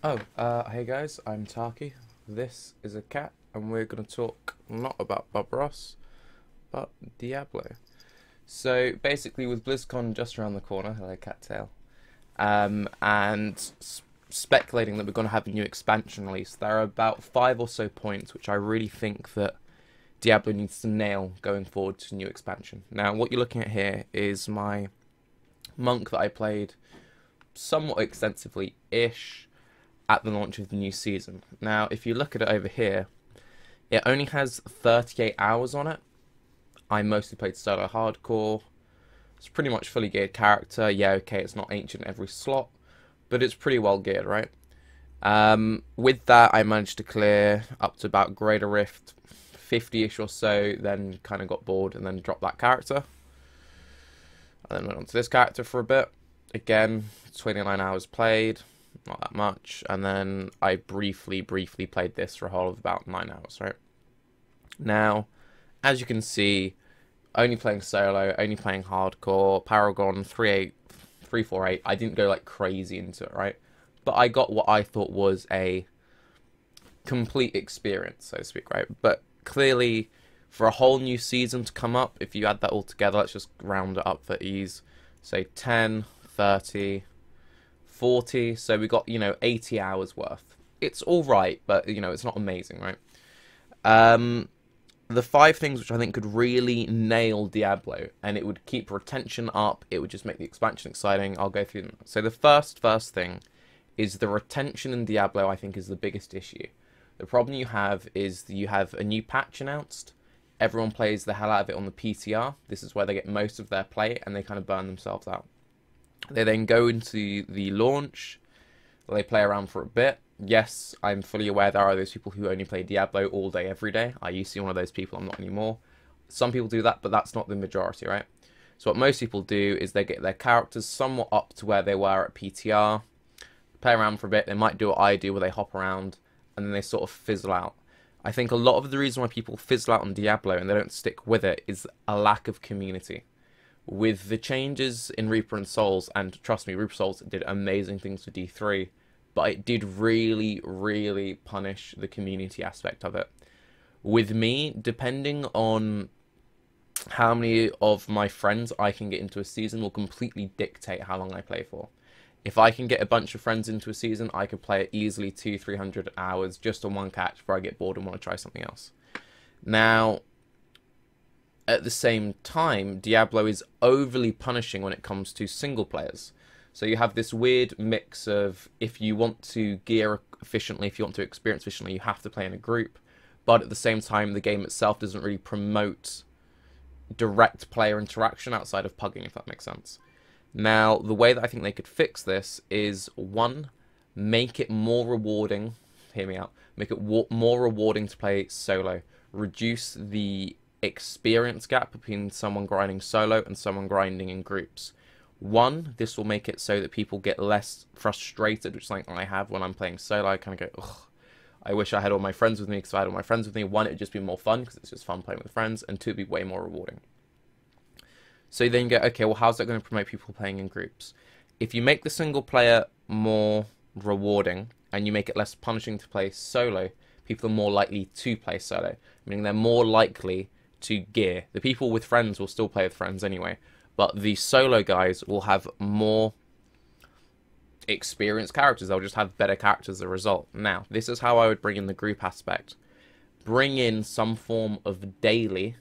Hey guys, I'm Taki. This is a cat, and we're going to talk not about Bob Ross, but Diablo. So basically, with BlizzCon just around the corner, hello Cattail, and speculating that we're going to have a new expansion release, there are about five or so points which I really think that Diablo needs to nail going forward to new expansion. Now, what you're looking at here is my monk that I played somewhat extensively-ish at the launch of the new season. Now, if you look at it over here, it only has 38 hours on it. I mostly played solo hardcore. It's pretty much fully geared character. Yeah, okay, it's not ancient every slot, but it's pretty well geared, right? With that, I managed to clear up to about Greater Rift 50-ish or so, then kind of got bored and then dropped that character. And then went on to this character for a bit. Again, 29 hours played, not that much. And then I briefly played this for a whole of about 9 hours, right? Now, as you can see, only playing solo, only playing hardcore, Paragon 348. I didn't go like crazy into it, right? But I got what I thought was a complete experience, so to speak, right? But clearly, for a whole new season to come up, if you add that all together, let's just round it up for ease. Say 10, 30, 40. So we got, 80 hours worth. It's all right, but, it's not amazing, right? The five things which I think could really nail Diablo, and it would keep retention up, it would just make the expansion exciting. I'll go through them. So the first thing is the retention in Diablo, I think, is the biggest issue. The problem you have is you have a new patch announced. Everyone plays the hell out of it on the PTR. This is where they get most of their play, and they kind of burn themselves out. They then go into the launch. They play around for a bit. Yes, I'm fully aware there are those people who only play Diablo all day, every day. I used to be one of those people. I'm not anymore. Some people do that, but that's not the majority, right? So what most people do is they get their characters somewhat up to where they were at PTR, play around for a bit. They might do what I do, where they hop around, and then they sort of fizzle out. I think a lot of the reason why people fizzle out on Diablo and they don't stick with it is a lack of community. With the changes in Reaper and Souls, and trust me, Reaper Souls did amazing things for D3, but it did really punish the community aspect of it. With me, depending on how many of my friends I can get into a season will completely dictate how long I play for. If I can get a bunch of friends into a season, I could play it easily 200-300 hours just on one catch before I get bored and want to try something else. Now, at the same time, Diablo is overly punishing when it comes to single players. So you have this weird mix of, if you want to gear efficiently, if you want to experience efficiently, you have to play in a group. But at the same time, the game itself doesn't really promote direct player interaction outside of pugging, if that makes sense. Now, the way that I think they could fix this is, one, make it more rewarding. Hear me out. Make it more rewarding to play solo. Reduce the experience gap between someone grinding solo and someone grinding in groups. One, this will make it so that people get less frustrated, which is something I have when I'm playing solo. I kind of go, ugh, I wish I had all my friends with me, because if I had all my friends with me, one, it would just be more fun, because it's just fun playing with friends, and two, it'd be way more rewarding. So you then go, okay, well, how's that going to promote people playing in groups? If you make the single player more rewarding, and you make it less punishing to play solo, people are more likely to play solo, meaning they're more likely to gear. The people with friends will still play with friends anyway, but the solo guys will have more experienced characters. They'll just have better characters as a result. Now, this is how I would bring in the group aspect. Bring in some form of daily,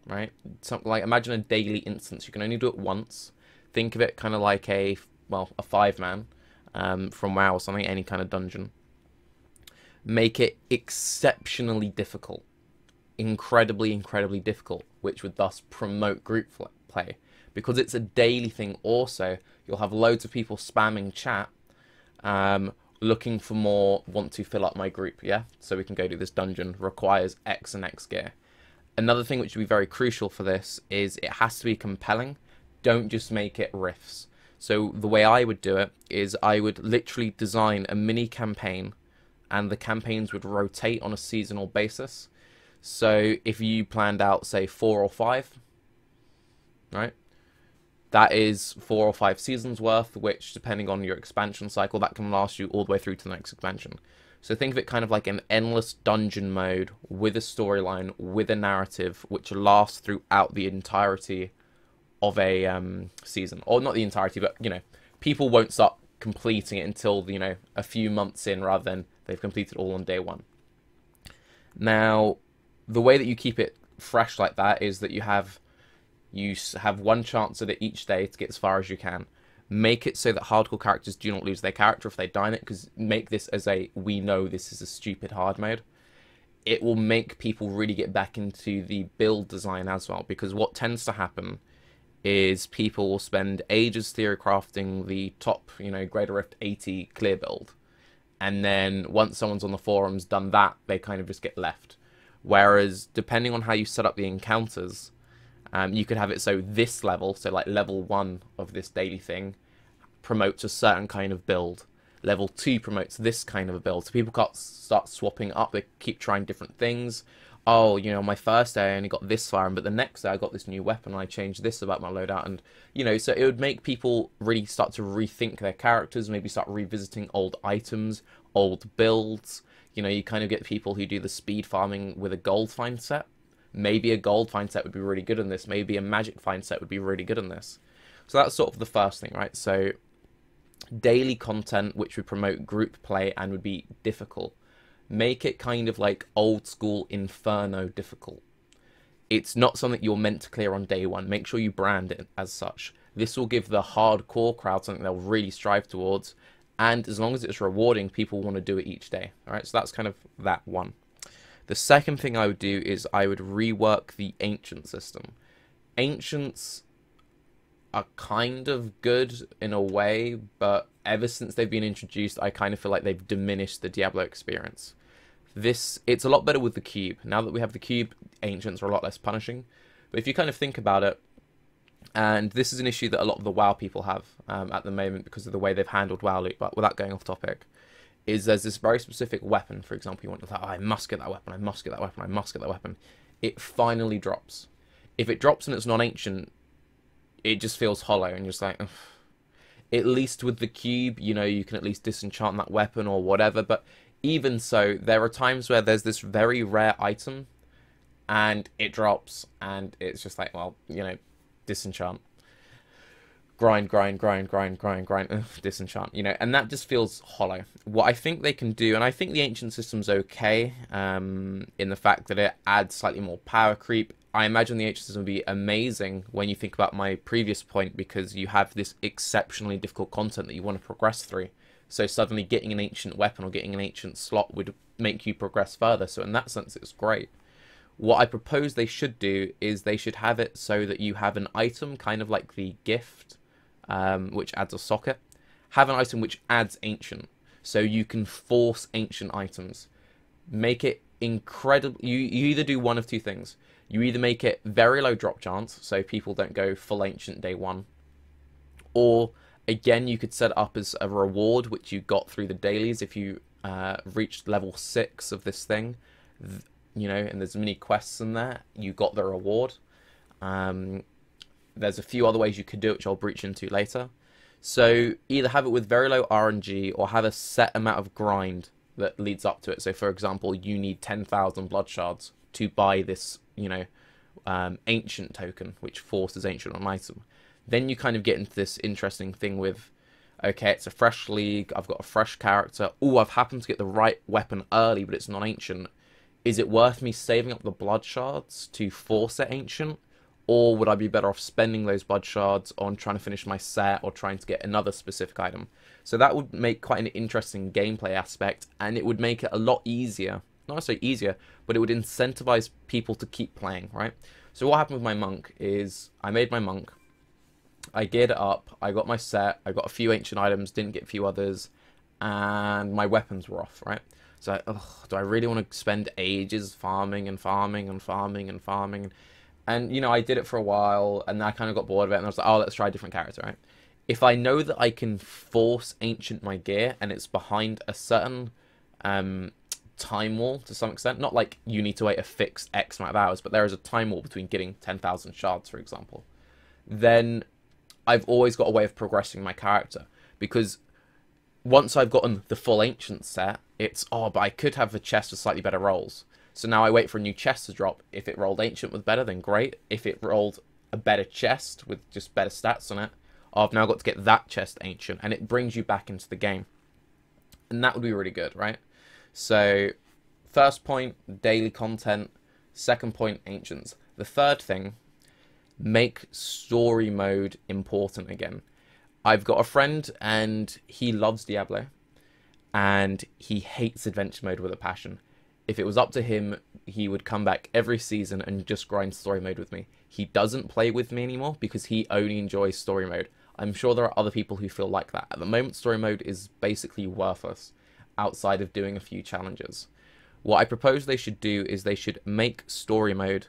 right? Something like, imagine a daily instance. You can only do it once. Think of it kind of like a 5-man from WoW or something, any kind of dungeon. Make it exceptionally difficult. Incredibly difficult, which would thus promote group play. Because it's a daily thing also, you'll have loads of people spamming chat, looking for more, want to fill up my group, yeah? So we can go do this dungeon, requires X and X gear. Another thing which would be very crucial for this is it has to be compelling. Don't just make it riffs. So the way I would do it is I would literally design a mini campaign, and the campaigns would rotate on a seasonal basis. So if you planned out, say, 4 or 5, right? That is 4 or 5 seasons worth, which, depending on your expansion cycle, that can last you all the way through to the next expansion. So think of it kind of like an endless dungeon mode with a storyline, with a narrative, which lasts throughout the entirety of a season. Or not the entirety, but, you know, people won't start completing it until, you know, a few months in, rather than they've completed all on day one. Now, the way that you keep it fresh like that is that you have one chance at it each day to get as far as you can. Make it so that hardcore characters do not lose their character if they die in it, because make this as we know this is a stupid hard mode. It will make people really get back into the build design as well, because what tends to happen is people will spend ages theory crafting the top, you know, Greater Rift 80 clear build, and then once someone's on the forums done that, they kind of just get left. Whereas, depending on how you set up the encounters, you could have it so this level, so like level 1 of this daily thing, promotes a certain kind of build. Level 2 promotes this kind of a build. So people can't start swapping up, they keep trying different things. Oh, you know, my first day I only got this far, but the next day I got this new weapon and I changed this about my loadout. And, you know, so it would make people really start to rethink their characters, maybe start revisiting old items, old builds. You know, you kind of get people who do the speed farming with a gold find set. Maybe a gold find set would be really good in this. Maybe a magic find set would be really good in this. So that's sort of the first thing, right? So daily content which would promote group play and would be difficult. Make it kind of like old school Inferno difficult. It's not something you're meant to clear on day one. Make sure you brand it as such. This will give the hardcore crowd something they'll really strive towards. And as long as it's rewarding, people want to do it each day. All right, so that's kind of that one. The second thing I would do is I would rework the Ancient system. Ancients are kind of good in a way, but ever since they've been introduced, I kind of feel like they've diminished the Diablo experience. It's a lot better with the cube. Now that we have the cube, Ancients are a lot less punishing. But if you kind of think about it, and this is an issue that a lot of the WoW people have at the moment because of the way they've handled WoW loot, but without going off topic, is there's this very specific weapon, for example, you want to think, oh, I must get that weapon, I must get that weapon, I must get that weapon. It finally drops. If it drops and it's non-ancient, it just feels hollow, and you're just like, ugh. At least with the cube, you know, you can at least disenchant that weapon or whatever, but even so, there are times where there's this very rare item, and it drops, and it's just like, well, you know, disenchant. Grind, disenchant, you know, and that just feels hollow. What I think they can do, and I think the Ancient system's okay, in the fact that it adds slightly more power creep. I imagine the Ancient system would be amazing when you think about my previous point, because you have this exceptionally difficult content that you want to progress through. So suddenly getting an Ancient weapon or getting an Ancient slot would make you progress further. So in that sense, it's great. What I propose they should do is they should have it so that you have an item, kind of like the gift, which adds a socket. Have an item which adds Ancient, so you can force Ancient items. Make it incredible. You either do one of two things. You either make it very low drop chance, so people don't go full Ancient day one, or again, you could set it up as a reward, which you got through the dailies if you reached level 6 of this thing. You know, and there's mini quests in there. You got the reward. There's a few other ways you could do it, which I'll breach into later. So either have it with very low RNG or have a set amount of grind that leads up to it. So for example, you need 10,000 blood shards to buy this, you know, Ancient token, which forces Ancient on an item. Then you kind of get into this interesting thing with, okay, it's a fresh league, I've got a fresh character, oh, I've happened to get the right weapon early, but it's not Ancient. Is it worth me saving up the blood shards to force it Ancient? Or would I be better off spending those blood shards on trying to finish my set or trying to get another specific item? So that would make quite an interesting gameplay aspect, and it would make it a lot easier. Not necessarily easier, but it would incentivize people to keep playing, right? So what happened with my monk is I made my monk, I geared it up, I got my set, I got a few Ancient items, didn't get a few others, and my weapons were off, right? So, do I really want to spend ages farming and farming and farming and farming? And, you know, I did it for a while, and I kind of got bored of it, and I was like, oh, let's try a different character, right? If I know that I can force Ancient my gear, and it's behind a certain time wall to some extent, not like you need to wait a fixed X amount of hours, but there is a time wall between getting 10,000 shards, for example, then I've always got a way of progressing my character, because once I've gotten the full ancient set, it's, oh, but I could have a chest with slightly better rolls. So now I wait for a new chest to drop. If it rolled ancient with better, then great. If it rolled a better chest with just better stats on it, I've now got to get that chest ancient, and it brings you back into the game. And that would be really good, right? So, first point, daily content. Second point, ancients. The third thing, make story mode important again. I've got a friend, and he loves Diablo, and he hates adventure mode with a passion. If it was up to him, he would come back every season and just grind story mode with me. He doesn't play with me anymore because he only enjoys story mode. I'm sure there are other people who feel like that. At the moment, story mode is basically worthless outside of doing a few challenges. What I propose they should do is they should make story mode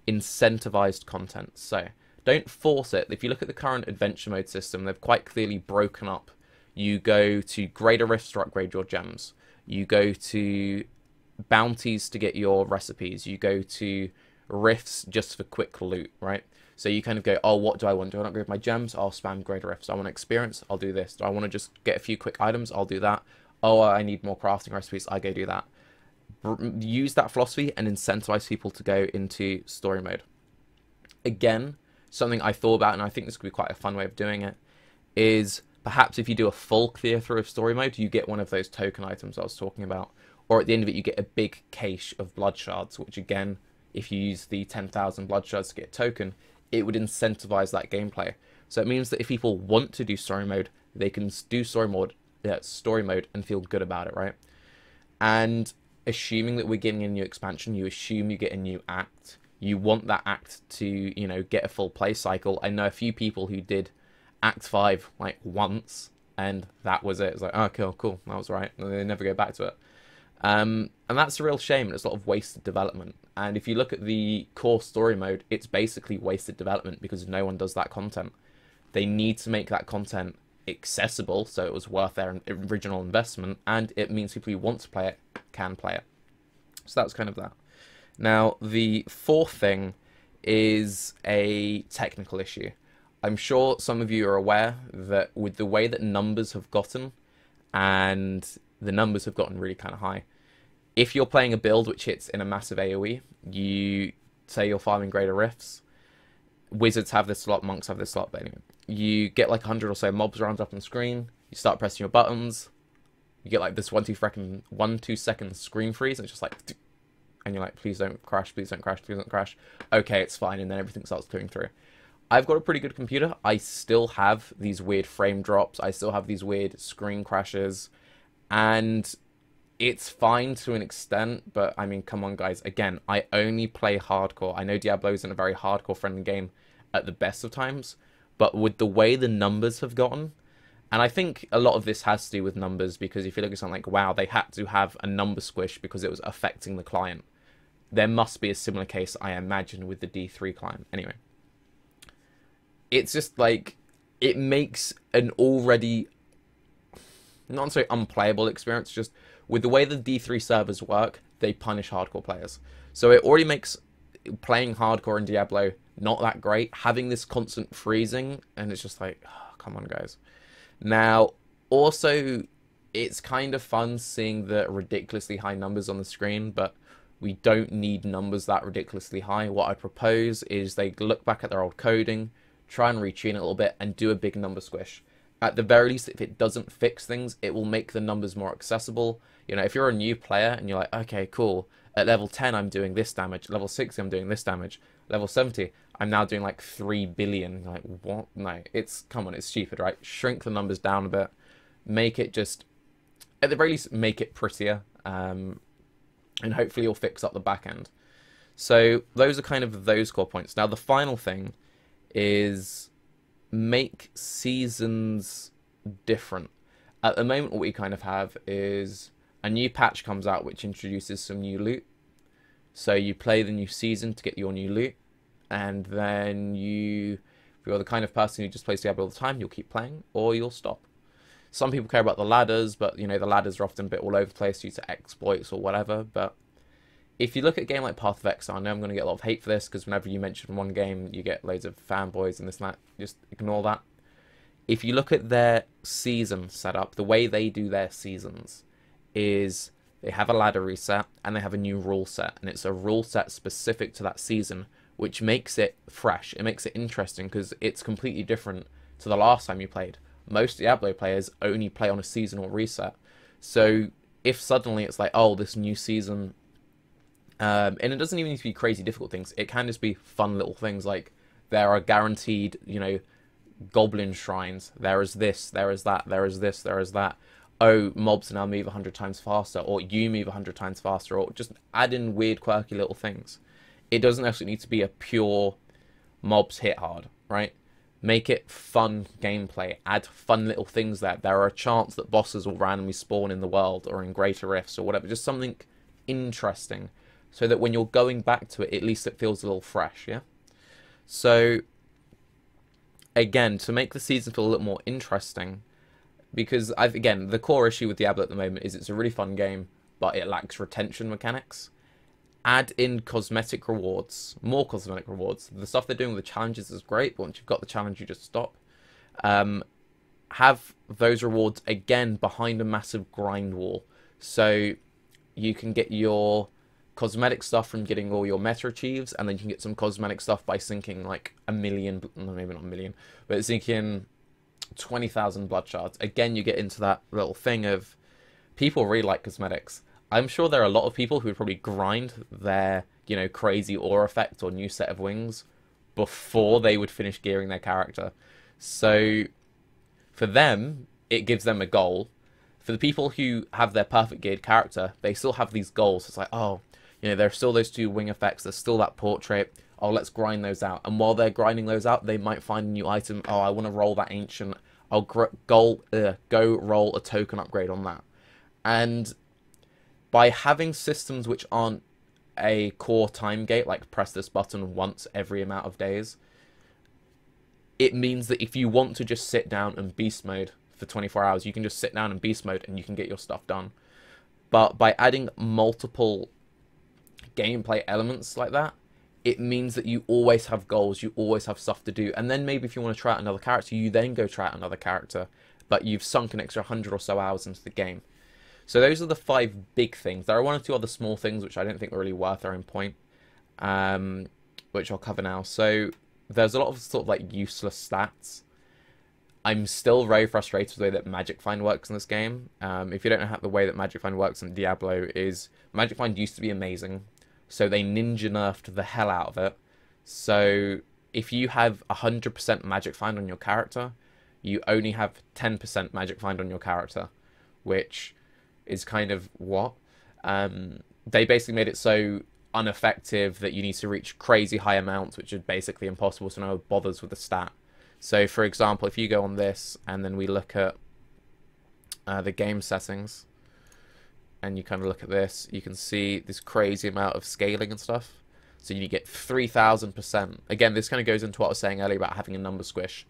incentivized content. So don't force it. If you look at the current adventure mode system, they've quite clearly broken up. You go to greater rifts to upgrade your gems. You go to bounties to get your recipes. You go to rifts just for quick loot, right? So you kind of go, oh, what do I want? Do I want to upgrade my gems? I'll spam greater rifts. I want experience? I'll do this. Do I want to just get a few quick items? I'll do that. Oh, I need more crafting recipes. I go do that. Use that philosophy and incentivize people to go into story mode. Again, something I thought about, and I think this could be quite a fun way of doing it, is perhaps if you do a full clear through of story mode, you get one of those token items I was talking about. Or at the end of it, you get a big cache of blood shards, which again, if you use the 10,000 blood shards to get a token, it would incentivize that gameplay. So it means that if people want to do story mode, they can do story mode and feel good about it, right? And assuming that we're getting a new expansion, you assume you get a new act. You want that act to, you know, get a full play cycle. I know a few people who did Act 5 like once, and that was it. It's like, oh, cool, that was right. And they never go back to it. And that's a real shame. It's a lot of wasted development. And if you look at the core story mode, it's basically wasted development because no one does that content. They need to make that content accessible so it was worth their original investment, and it means people who want to play it can play it. So that's kind of that. Now, the fourth thing is a technical issue. I'm sure some of you are aware that with the way that numbers have gotten, and the numbers have gotten really kind of high, if you're playing a build which hits in a massive AoE, you say you're farming greater rifts, wizards have this slot, monks have this slot, but anyway, you get like 100 or so mobs round up on screen, you start pressing your buttons, you get like this 1-2 second screen freeze, and it's just like, and you're like, please don't crash, please don't crash, please don't crash. Okay, it's fine, and then everything starts clearing through. I've got a pretty good computer. I still have these weird frame drops. I still have these weird screen crashes, and it's fine to an extent, but I mean, come on, guys. Again, I only play hardcore. I know Diablo isn't a very hardcore-friendly game at the best of times, but with the way the numbers have gotten, and I think a lot of this has to do with numbers, because if you look at something like WoW, they had to have a number squish because it was affecting the client. There must be a similar case, I imagine, with the D3 client. Anyway, it's just like, it makes an already, not necessarily unplayable experience, just with the way the D3 servers work, they punish hardcore players. So it already makes playing hardcore in Diablo not that great, having this constant freezing, and it's just like, oh, come on, guys. Now, also, it's kind of fun seeing the ridiculously high numbers on the screen, but we don't need numbers that ridiculously high. What I propose is they look back at their old coding, try and retune it a little bit, and do a big number squish. At the very least, if it doesn't fix things, it will make the numbers more accessible. You know, if you're a new player and you're like, okay, cool, at level 10 I'm doing this damage, level 60 I'm doing this damage, level 70 I'm now doing like 3 billion. You're like, what? No, it's, come on, it's stupid, right? Shrink the numbers down a bit, make it just, at the very least, make it prettier, and hopefully you'll fix up the back end. So those are kind of those core points. Now, the final thing is make seasons different. At the moment, what we kind of have is a new patch comes out which introduces some new loot. So you play the new season to get your new loot, and then if you're the kind of person who just plays Diablo all the time, you'll keep playing or you'll stop. Some people care about the ladders, but you know, the ladders are often a bit all over the place due to exploits or whatever, but if you look at a game like Path of Exile, I know I'm going to get a lot of hate for this, because whenever you mention one game, you get loads of fanboys and this and that. Just ignore that. If you look at their season setup, the way they do their seasons is they have a ladder reset and they have a new rule set, and it's a rule set specific to that season, which makes it fresh. It makes it interesting because it's completely different to the last time you played. Most Diablo players only play on a seasonal reset. So if suddenly it's like, oh, this new season, and it doesn't even need to be crazy difficult things. It can just be fun little things like there are guaranteed, you know, goblin shrines. There is this, there is that, there is this, there is that. Oh, mobs now move 100 times faster, or you move 100 times faster, or just add in weird, quirky little things. It doesn't actually need to be a pure mobs hit hard, right? Make it fun gameplay. Add fun little things there. There are a chance that bosses will randomly spawn in the world or in greater rifts or whatever. Just something interesting, so that when you're going back to it, at least it feels a little fresh, yeah? So, again, to make the season feel a little more interesting, because, again, the core issue with Diablo at the moment is it's a really fun game, but it lacks retention mechanics. Add in cosmetic rewards, more cosmetic rewards. The stuff they're doing with the challenges is great, but once you've got the challenge, you just stop. Have those rewards, again, behind a massive grind wall. So you can get your cosmetic stuff from getting all your meta achieves, and then you can get some cosmetic stuff by sinking like maybe not a million, but sinking 20,000 blood shards. Again, you get into that little thing of people really like cosmetics. I'm sure there are a lot of people who would probably grind their, you know, crazy aura effect or new set of wings before they would finish gearing their character. So for them, it gives them a goal. For the people who have their perfect geared character, they still have these goals. It's like, oh, you know, there's still those 2 wing effects, there's still that portrait. Oh, let's grind those out. And while they're grinding those out, they might find a new item. Oh, I want to roll that ancient. I'll go roll a token upgrade on that. And by having systems which aren't a core time gate, like press this button once every amount of days, it means that if you want to just sit down and beast mode for 24 hours, you can just sit down and beast mode and you can get your stuff done. But by adding multiple gameplay elements like that, it means that you always have goals, you always have stuff to do. And then maybe if you want to try out another character, you then go try out another character, but you've sunk an extra 100 or so hours into the game. So those are the 5 big things. There are 1 or 2 other small things which I don't think are really worth their own point, which I'll cover now. So there's a lot of sort of like useless stats. I'm still very frustrated with the way that Magic Find works in this game. If you don't know how the way that Magic Find works in Diablo is, Magic Find used to be amazing, so they ninja nerfed the hell out of it. So if you have 100% Magic Find on your character, you only have 10% Magic Find on your character, which is kind of what? They basically made it so ineffective that you need to reach crazy high amounts, which are basically impossible, so no one bothers with the stat. So, for example, if you go on this, and then we look at the game settings, and you kind of look at this, you can see this crazy amount of scaling and stuff. So you get 3,000%. Again, this kind of goes into what I was saying earlier about having a number squish.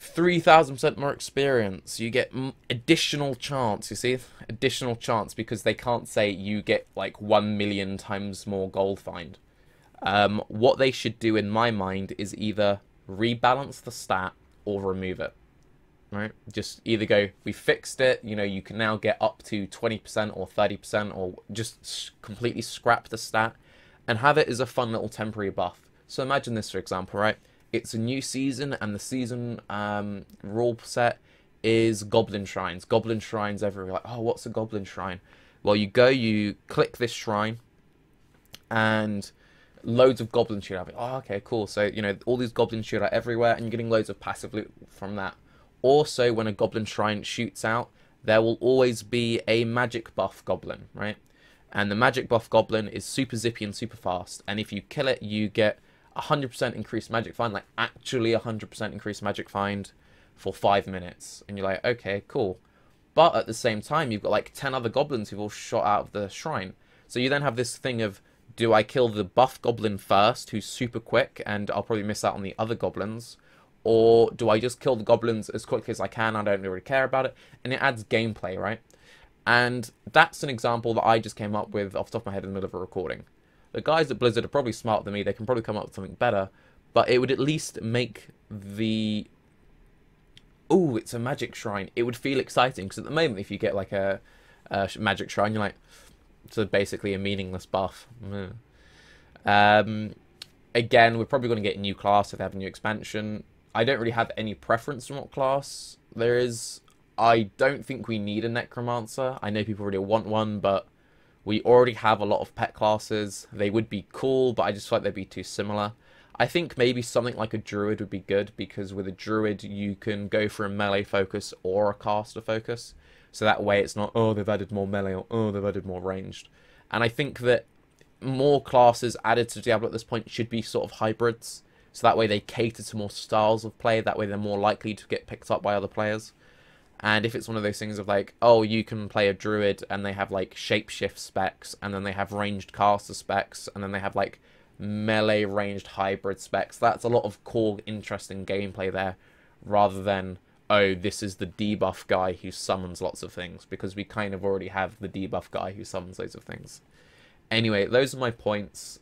3,000% more experience. You get additional chance, you see? Additional chance, because they can't say you get like 1 million times more gold find. What they should do, in my mind, is either rebalance the stat or remove it. Right? Just either go, we fixed it, you know, you can now get up to 20% or 30%, or just completely scrap the stat and have it as a fun little temporary buff. So imagine this, for example, right? It's a new season, and the season rule set is goblin shrines. Goblin shrines everywhere. Like, oh, what's a goblin shrine? Well, you go, you click this shrine, and loads of goblins shoot out. Oh, okay, cool. So, you know, all these goblins shoot out everywhere, and you're getting loads of passive loot from that. Also, when a goblin shrine shoots out, there will always be a magic buff goblin, right? And the magic buff goblin is super zippy and super fast. And if you kill it, you get 100% increased magic find, like actually 100% increased magic find for 5 minutes. And you're like, okay, cool. But at the same time, you've got like 10 other goblins who've all shot out of the shrine. So you then have this thing of, do I kill the buff goblin first, who's super quick, and I'll probably miss out on the other goblins? Or do I just kill the goblins as quickly as I can? I don't really care about it. And it adds gameplay, right? And that's an example that I just came up with off the top of my head in the middle of a recording. The guys at Blizzard are probably smarter than me. They can probably come up with something better. But it would at least make the... Ooh, it's a magic shrine. It would feel exciting. Because at the moment, if you get like a magic shrine, you're like... So basically a meaningless buff. Again, we're probably going to get a new class if they have a new expansion. I don't really have any preference on what class there is. I don't think we need a Necromancer. I know people really want one, but we already have a lot of pet classes. They would be cool, but I just feel like they'd be too similar. I think maybe something like a Druid would be good, because with a Druid you can go for a melee focus or a caster focus. So that way it's not, oh, they've added more melee, or oh, they've added more ranged. And I think that more classes added to Diablo at this point should be sort of hybrids. So that way they cater to more styles of play. That way they're more likely to get picked up by other players. And if it's one of those things of like, oh, you can play a Druid and they have like shapeshift specs, and then they have ranged caster specs, and then they have like melee ranged hybrid specs, that's a lot of cool, interesting gameplay there, rather than, oh, this is the debuff guy who summons lots of things, because we kind of already have the debuff guy who summons loads of things. Anyway, those are my points.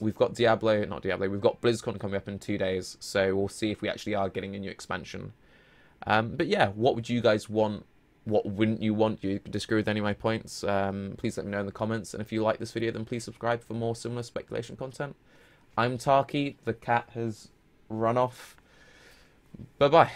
We've got we've got BlizzCon coming up in 2 days, so we'll see if we actually are getting a new expansion. But yeah, what would you guys want? What wouldn't you want? You disagree with any of my points? Please let me know in the comments, and if you like this video, then please subscribe for more similar speculation content. I'm Tarky, the cat has run off. Bye-bye.